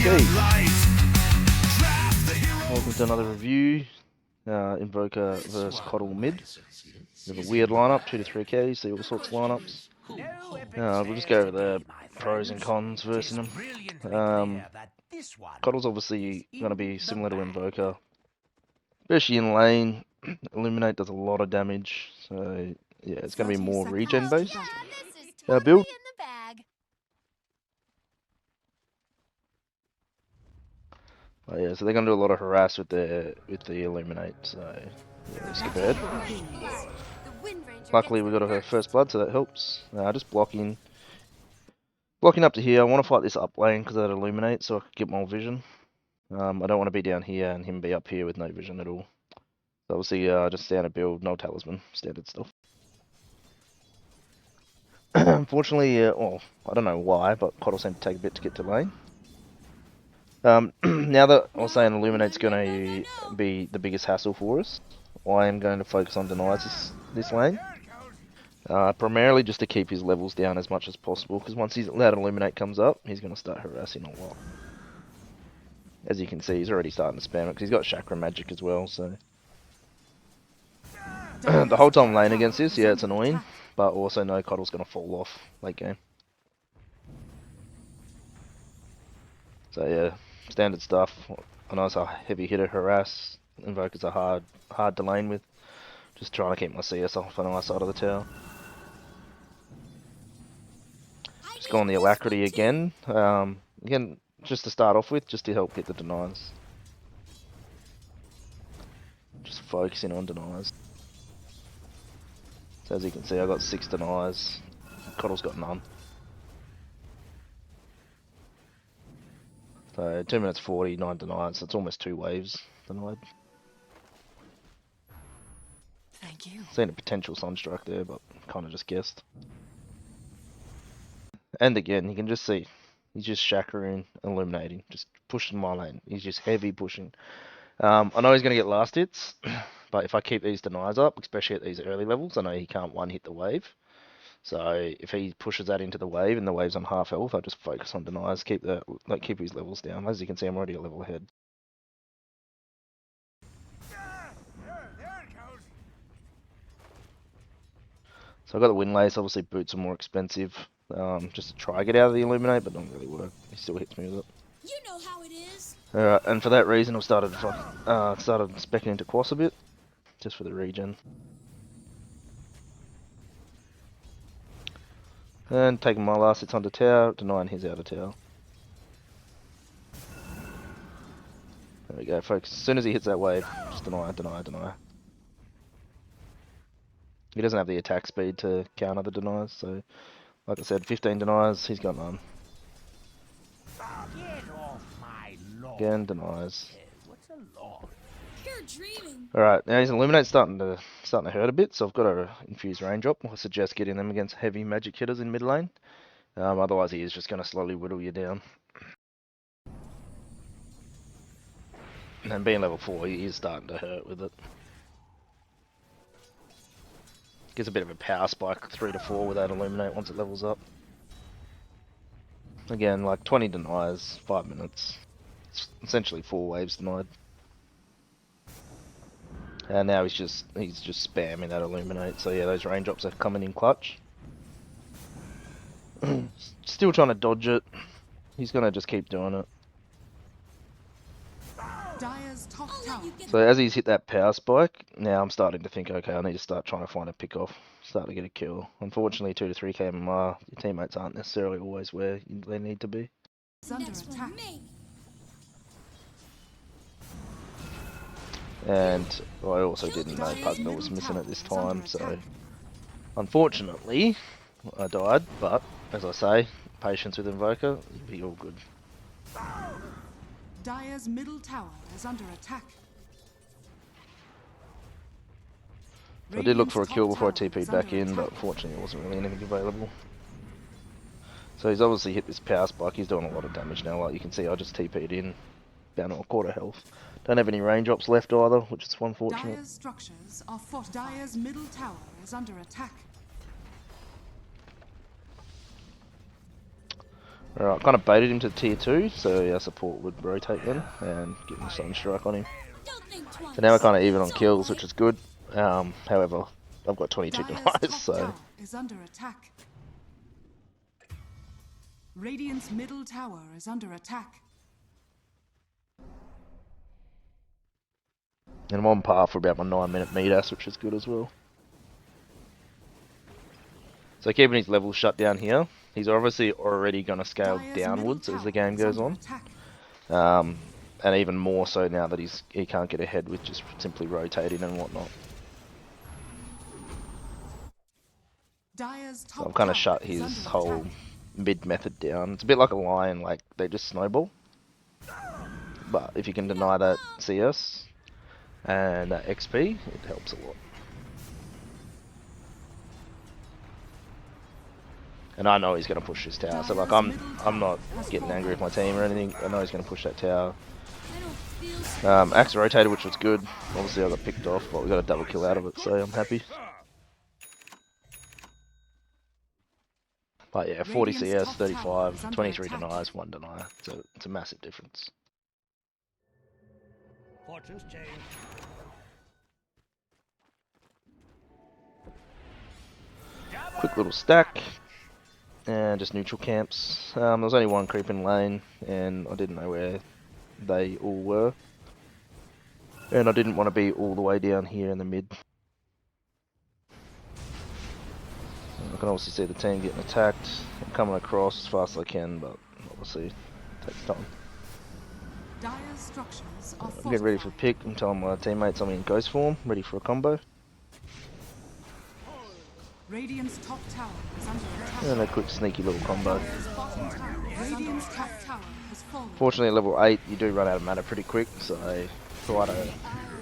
Okay. Welcome to another review. Invoker versus KotL mid. We have a weird lineup, 2 to 3k, see all sorts of lineups. We'll just go over the pros and cons versus them. KotL's obviously going to be similar to Invoker, especially in lane. Illuminate does a lot of damage, so yeah, it's going to be more regen based build. Oh, yeah, so they're gonna do a lot of harass with the illuminate. So yeah, skip ahead. Luckily we got a first blood, so that helps. Just blocking up to here. I want to fight this up lane because that illuminate, so I can get more vision. I don't want to be down here and him be up here with no vision at all. So obviously, just standard build, no talisman, standard stuff. Unfortunately, well, I don't know why, but KotL seemed to take a bit to get to lane. Now that I was saying Illuminate's going to be the biggest hassle for us, I am going to focus on denies this lane. Primarily just to keep his levels down as much as possible, because once that Illuminate comes up, he's going to start harassing a lot. As you can see, he's already starting to spam it, because he's got Chakra Magic as well, so... The whole time lane against this, yeah, it's annoying, but also no KotL's going to fall off late game. So yeah, standard stuff. I know it's a heavy hitter harass. Invokers are hard to lane with. Just trying to keep my CS off on my side of the tower. Just go on the alacrity again. Again, just to start off with, just to help get the denies. Just focusing on denies. So as you can see, I got 6 denies. KotL's got none. So 2 minutes 40, 9 denies. So it's almost 2 waves denied. Thank you. Seen a potential Sunstrike there, but kind of just guessed. And again, you can just see, he's just Chakraing, illuminating, just pushing my lane. He's just heavy pushing. I know he's going to get last hits, but if I keep these denies up, especially at these early levels, I know he can't one hit the wave. So if he pushes that into the wave and the wave's on half health, I just focus on denies, keep his levels down. As you can see, I'm already a level ahead. So I got the Wind Lace. Obviously, boots are more expensive. Just to try to get out of the Illuminate, but don't really work. He still hits me with it. You know how it is. Alright, and for that reason, I've started speccing into Quas a bit, just for the regen. And taking my last hits onto tower, denying his outer tower. There we go, folks. As soon as he hits that wave, just deny. He doesn't have the attack speed to counter the denies, so like I said, 15 denies, he's got none. Again, denies. Alright, now his Illuminate's starting to hurt a bit, so I've got to infuse range up. I suggest getting them against heavy magic hitters in mid lane. Otherwise he is just going to slowly whittle you down. And being level 4, he is starting to hurt with it. Gives a bit of a power spike 3 to 4 with that Illuminate once it levels up. Again, like 20 denies, 5 minutes. It's essentially 4 waves denied. And now he's just spamming that Illuminate. So yeah, those range drops are coming in clutch. Still trying to dodge it. He's gonna just keep doing it. So as he's hit that power spike, now I'm starting to think, okay, I need to start trying to find a pick off, start to get a kill. Unfortunately, 2 to 3k MMR, your teammates aren't necessarily always where they need to be. And I also didn't know Pugna was missing at this time, so unfortunately I died, but as I say, patience with Invoker, it'll be all good. Dire's middle tower is under attack. I did look for a kill before I TP'd back in, but unfortunately there wasn't really anything available. So he's obviously hit this power spike, he's doing a lot of damage now. Like you can see, I just TP'd in, down to a quarter health. Don't have any range drops left either, which is unfortunate. Dire's structures are fortified. Dire's middle tower is under attack. Alright, kind of baited him to tier 2, so our support would rotate then and get a Sun Strike on him. Don't think twice. So now we're kind of even on It's kills, alright. which is good. However, I've got 22 Dire's denies, top so tower is under attack. Radiant's middle tower is under attack. and I'm on par for about my 9-minute medas, which is good as well. So keeping his levels shut down here, he's obviously already going to scale Dire's downwards middle as the tower game is goes under on. attack. And even more so now that he can't get ahead with just simply rotating and whatnot. Dire's So top I've kind of tower shut is his under whole attack. mid method down. It's a bit like a lion, like they just snowball. But if you can deny that CS and that XP, it helps a lot. And I know he's going to push this tower, so like I'm not getting angry with my team or anything. I know he's going to push that tower. I don't feel Axe rotated, which was good. Obviously I got picked off, but we got a double kill out of it, so I'm happy. But yeah, 40 CS, 35, 23 denies, 1 deny. So it's a massive difference. Fortunes change. Quick little stack. And just neutral camps. There was only one creep in lane, and I didn't know where they all were. And I didn't want to be all the way down here in the mid. I can obviously see the team getting attacked. I'm coming across as fast as I can, but obviously it takes time. Dire's structures are I'm getting ready for fortified. pick. I'm telling my teammates I'm in ghost form, ready for a combo. Radiant's top tower is under attack. And a quick sneaky little combo. Dire's bottom tower is Radiant's top tower has fallen. Fortunately at level 8 you do run out of mana pretty quick, so try to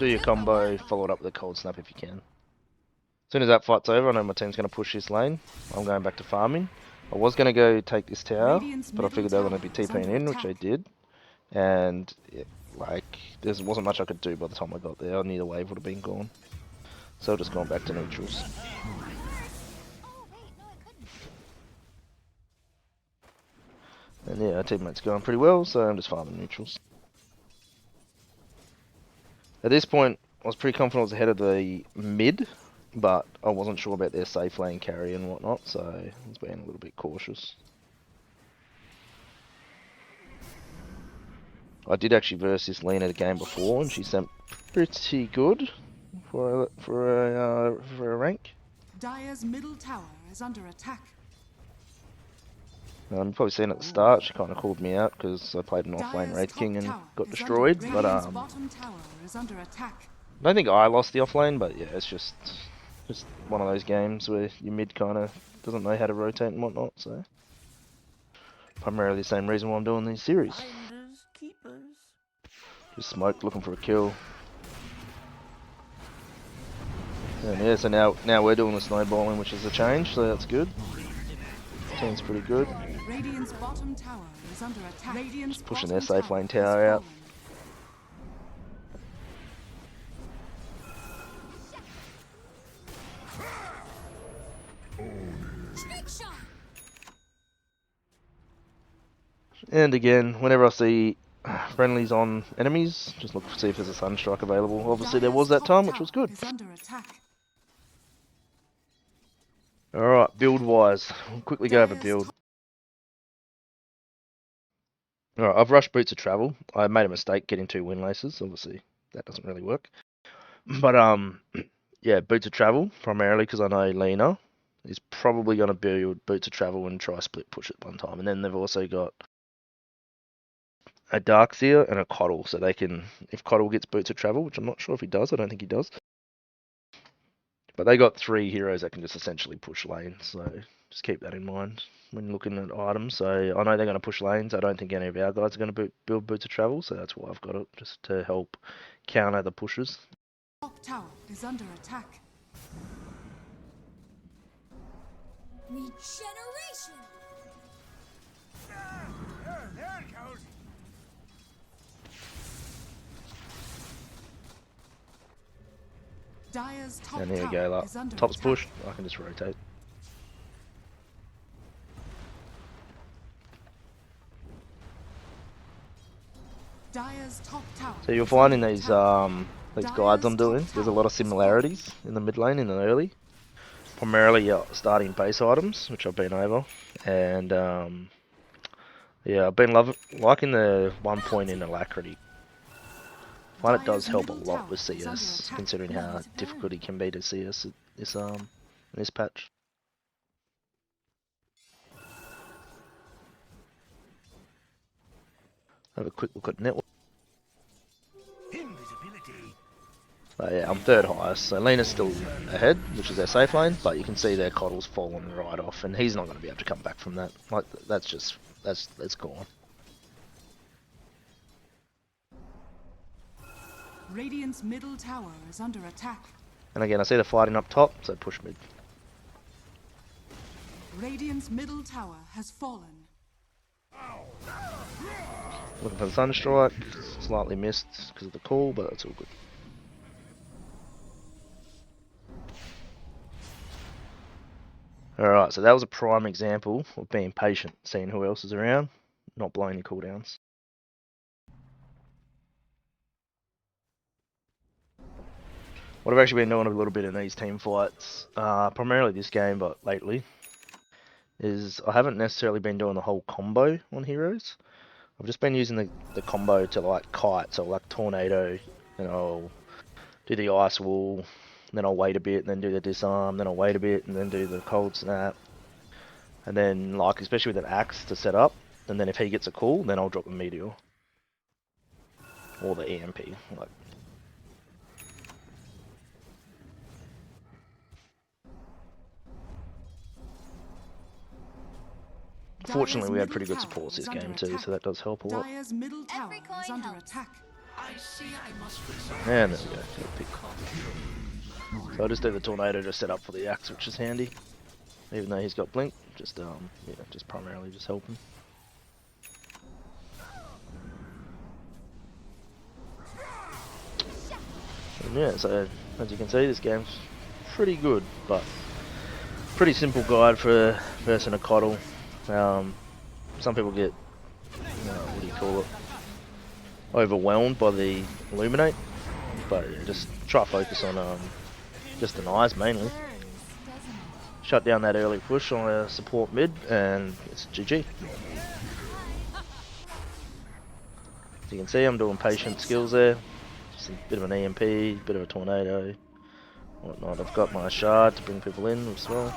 do your combo, follow it up with a cold snap if you can. As soon as that fight's over, I know my team's going to push this lane. I'm going back to farming. I was going to go take this tower, but I figured they were going to be TPing in, which they did. And there wasn't much I could do by the time I got there. I knew the wave would have been gone. So I've just gone back to neutrals. And yeah, our teammate's going pretty well, so I'm just farming neutrals. At this point, I was pretty confident I was ahead of the mid, but I wasn't sure about their safe lane carry and whatnot, so I was being a little bit cautious. I did actually verse this Lena the game before, and she sent pretty good for a rank. Dire's middle tower is under attack. You've probably seen at the start, she kind of called me out because I played an offlane Dire's Wraith top King and tower got is destroyed. under, But Radiant's bottom tower is under attack. I don't think I lost the offlane, but yeah, it's just one of those games where your mid kind of doesn't know how to rotate and whatnot. So primarily the same reason why I'm doing these series. Finders, keepers. Just smoked, looking for a kill. And yeah, so now we're doing the snowballing, which is a change, so that's good. Team's pretty good. Radiant's bottom tower is under attack. Radiant's Just pushing bottom their safe lane has tower out. Snake shot. And again, whenever I see friendlies on enemies, just look to see if there's a Sunstrike available. Obviously there was that time, which was good. Is under attack. Alright, build-wise, we'll quickly go over build. Alright, I've rushed Boots of Travel. I made a mistake getting 2 windlaces, obviously that doesn't really work. But yeah, Boots of Travel, primarily because I know Lena is probably going to build Boots of Travel and try split push at one time. And then they've also got a Darkseer and a KotL, so they can, if KotL gets Boots of Travel, which I'm not sure if he does, I don't think he does. But they got 3 heroes that can just essentially push lanes, so just keep that in mind when looking at items. So I know they're going to push lanes. I don't think any of our guys are going to build Boots of Travel, so that's why I've got it, just to help counter the pushes. Top tower is under attack. Regeneration. There it goes. Dire's top And here we tower go, is under top's attack. pushed, I can just rotate. Dire's top tower. So you'll is find in under these attack. guides I'm doing, there's a lot of similarities in the mid lane and the early. Primarily starting base items, which I've been over, and yeah, I've been liking the 1 point in alacrity. I find it does help a lot with CS, considering how difficult it can be to CS at this patch. Have a quick look at network. Invisibility. Yeah, I'm third highest, so Lena's still ahead, which is their safe lane, but you can see their KotL's fallen right off, and he's not going to be able to come back from that. Like, that's gone. Radiant's middle tower is under attack. And again, I see the fighting up top, so push mid. Radiant's middle tower has fallen. Looking for the Thunderstrike, slightly missed because of the call, but that's all good. Alright, so that was a prime example of being patient, seeing who else is around, not blowing your cooldowns. What I've actually been doing a little bit in these team fights, primarily this game, but lately, is I haven't necessarily been doing the whole combo on heroes. I've just been using the combo to like kite, so like tornado, and I'll do the ice wall, then I'll wait a bit, and then do the disarm, then I'll wait a bit, and then do the cold snap. And then like, especially with an axe to set up, and then if he gets a call, then I'll drop a meteor. Or the EMP, like. Fortunately, we had pretty good supports this game too, so that does help a lot. Dire's middle tower Every is coin under helps. attack. I see I must resolve. And there we go. Pick. So I just do the tornado to set up for the axe, which is handy. Even though he's got blink, just yeah, just primarily just helping. And yeah, so as you can see, this game's pretty good, but pretty simple guide for a person to KotL. Some people get, what do you call it, overwhelmed by the Illuminate, but yeah, just try to focus on just denies mainly. Shut down that early push on a support mid, and it's GG. As you can see, I'm doing patient skills there. Just a bit of an EMP, bit of a tornado, whatnot. I've got my shard to bring people in as well.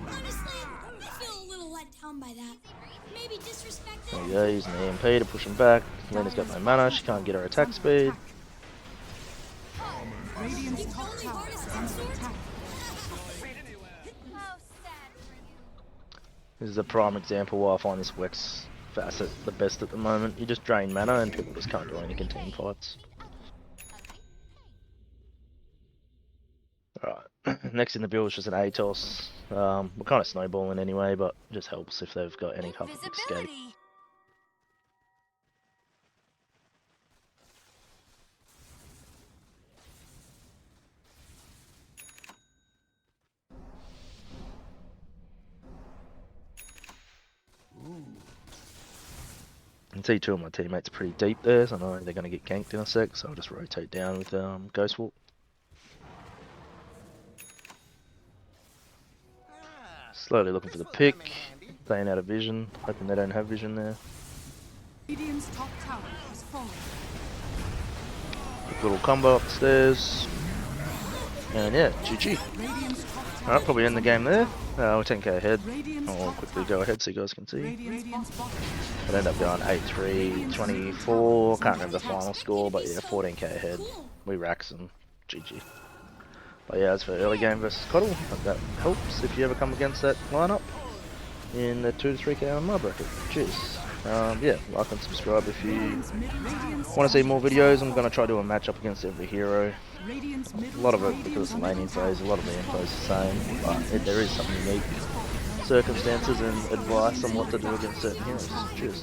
Honestly, I feel a little let down by that. Maybe disrespected. There we go, using the EMP to push him back. Lena's got no mana, she can't get her attack speed. Radiant's top tower is under attack. This is a prime example why I find this Wex facet the best at the moment. You just drain mana and people just can't do any team fights. Alright, next in the build is just an ATOS. We're kind of snowballing anyway, but it just helps if they've got any type of escape. You can see two of my teammates are pretty deep there, so I know they're going to get ganked in a sec, so I'll just rotate down with Ghost Walk. Slowly looking for the pick, staying out of vision, hoping they don't have vision there. Radiant's top tower has fallen. Quick little combo up the stairs, and yeah, GG. Radiant's top tower. Alright, probably end the game there. We're 10k ahead. Radiant's I'll quickly go ahead so you guys can see. Radiant's bottom. I'd end up going 8-3, 24, can't remember the final score, but yeah, 14k ahead. We rack some, GG. But yeah, as for early game versus KotL, hope that helps if you ever come against that lineup in the 2 to 3k MMR bracket. Cheers. Yeah, like and subscribe if you want to see more videos. I'm going to try to do a matchup against every hero. A lot of it because of the laning phase, a lot of the info is the same, but there is some unique circumstances and advice on what to do against certain heroes. Cheers.